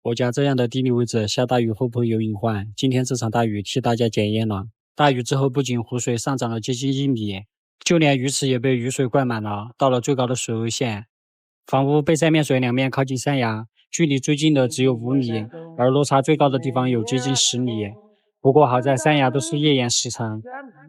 我家这样的地理位置，下大雨会不会有隐患？今天这场大雨替大家检验了。大雨之后，不仅湖水上涨了接近1米，就连鱼池也被雨水灌满了，到了最高的水位线。房屋背山面水两面靠近山崖，距离最近的只有5米，而落差最高的地方有接近10米。不过好在山崖都是页岩石层，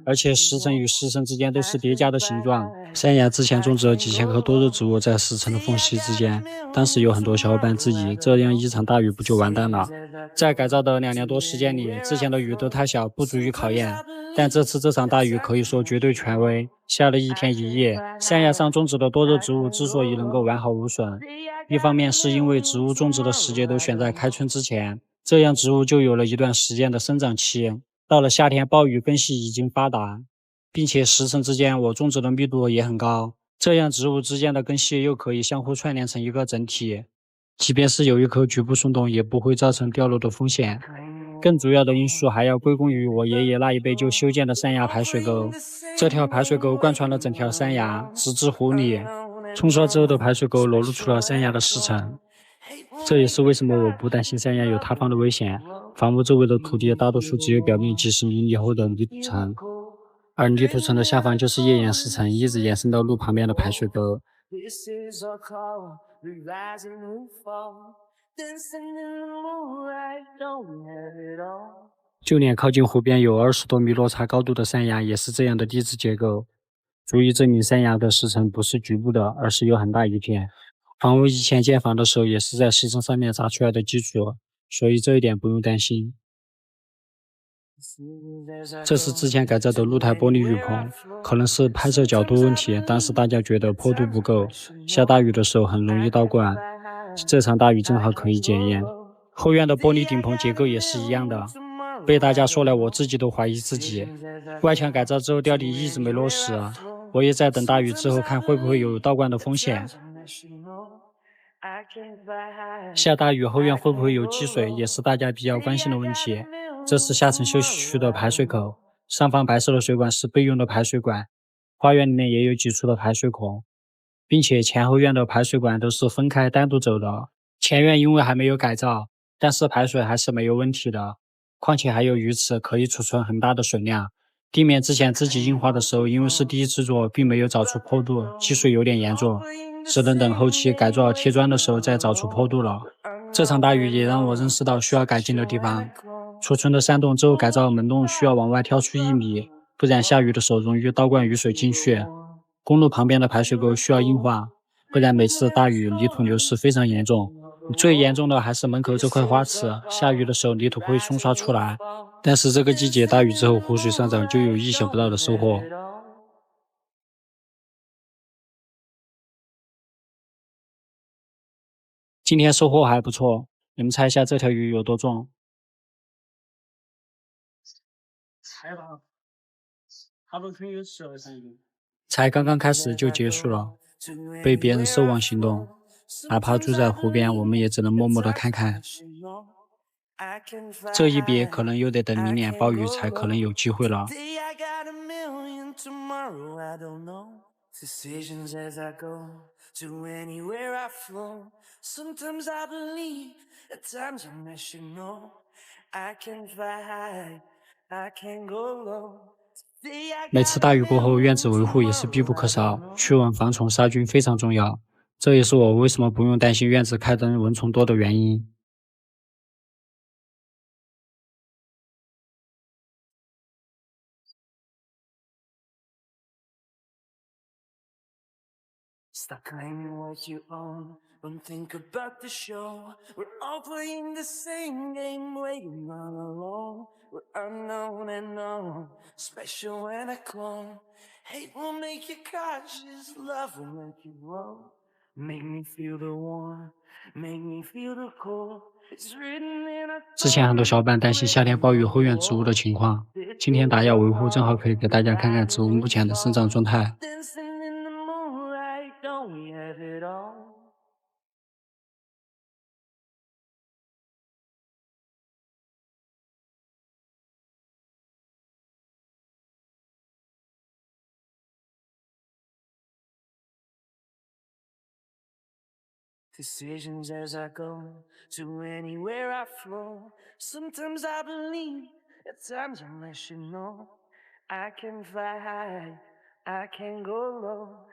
而且石层与石层之间都是叠加的形状。山崖之前种植了几千棵多肉植物在石层的缝隙之间，当时有很多小伙伴质疑，这样一场大雨不就完蛋了？在改造的2年多时间里，之前的雨都太小，不足以考验。但这次这场大雨可以说绝对权威，下了1天1夜，山崖上种植的多肉植物之所以能够完好无损，一方面是因为植物种植的时节都选在开春之前，这样植物就有了一段时间的生长期。到了夏天，暴雨根系已经发达，并且石层之间我种植的密度也很高，这样植物之间的根系又可以相互串联成一个整体，即便是有一棵局部松动，也不会造成掉落的风险。更主要的因素还要归功于我爷爷那一辈就修建的山崖排水沟，这条排水沟贯穿了整条山崖，直至湖里。冲刷之后的排水沟裸露出了山崖的石层，这也是为什么我不担心山崖有塌方的危险。房屋周围的土地大多数只有表面几十厘米厚的泥土层，而泥土层的下方就是页岩石层，一直延伸到路旁边的排水沟。就连靠近湖边有20多米落差高度的山崖也是这样的地质结构，足以证明山崖的石层不是局部的，而是有很大一片。房屋以前建房的时候也是在石层上面砸出来的基础，所以这一点不用担心。这是之前改造的露台玻璃雨棚，可能是拍摄角度问题，当时大家觉得坡度不够，下大雨的时候很容易倒灌。这场大雨正好可以检验。后院的玻璃顶棚结构也是一样的，被大家说了，我自己都怀疑自己。外墙改造之后吊底一直没落实，我也在等大雨之后看会不会有倒灌的风险。下大雨后院会不会有积水，也是大家比较关心的问题。这是下层休息区的排水口，上方白色的水管是备用的排水管，花园里面也有几处的排水孔，并且前后院的排水管都是分开单独走的。前院因为还没有改造，但是排水还是没有问题的，况且还有鱼池可以储存很大的水量。地面之前自己硬化的时候，因为是第一次做，并没有找出坡度，积水有点严重，只能等后期改造贴砖的时候再找出坡度了。这场大雨也让我认识到需要改进的地方。储存的山洞之后改造门洞需要往外挑出1米，不然下雨的时候容易倒灌雨水进去。公路旁边的排水沟需要硬化，不然每次大雨泥土流失非常严重。最严重的还是门口这块花池，下雨的时候泥土会冲刷出来，但是这个季节大雨之后湖水上涨，就有意想不到的收获。今天收获还不错，你们猜一下这条鱼有多重？才刚刚开始就结束了，被别人收网行动，哪怕住在湖边，我们也只能默默的看看。这一别可能又得等明年暴雨才可能有机会了。Decisions as I go to anywhere I flow. Sometimes I believe, at times I'm let you know. I can fly high, I can go low. 每次大雨过后，院子维护也是必不可少，驱蚊防虫杀菌非常重要。这也是我为什么不用担心院子开灯蚊虫多的原因。Stop claiming what you own. Don't think about the show. We're all playing the same game, waiting all alone. We're unknown and known, special when I clone. Hate will make you cautious, love will make you grow. Make me feel the warmth, make me feel the cold. It's written in a 之前很多小伙伴担心夏天暴雨后院植物的情况，今天打药维护正好可以给大家看看植物目前的生长状态。Don't we have it all? Decisions as I go to anywhere I flow. Sometimes I believe, at times I'm less you know. I can fly high, I can go low.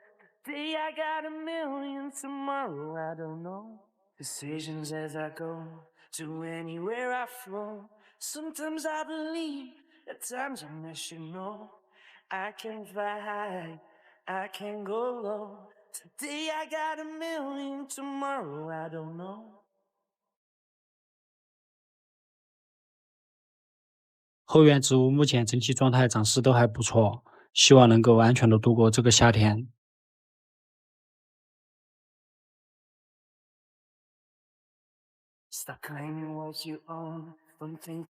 Today I got a million, tomorrow I don't know. Decisions as I go to anywhere I flow. Sometimes I believe, at times I'm less you know. I can fly high, I can go low. Today I got a million, tomorrow I don't know. 后院植物目前整体状态长势都还不错，希望能够安全的度过这个夏天。Stop claiming what you own, from things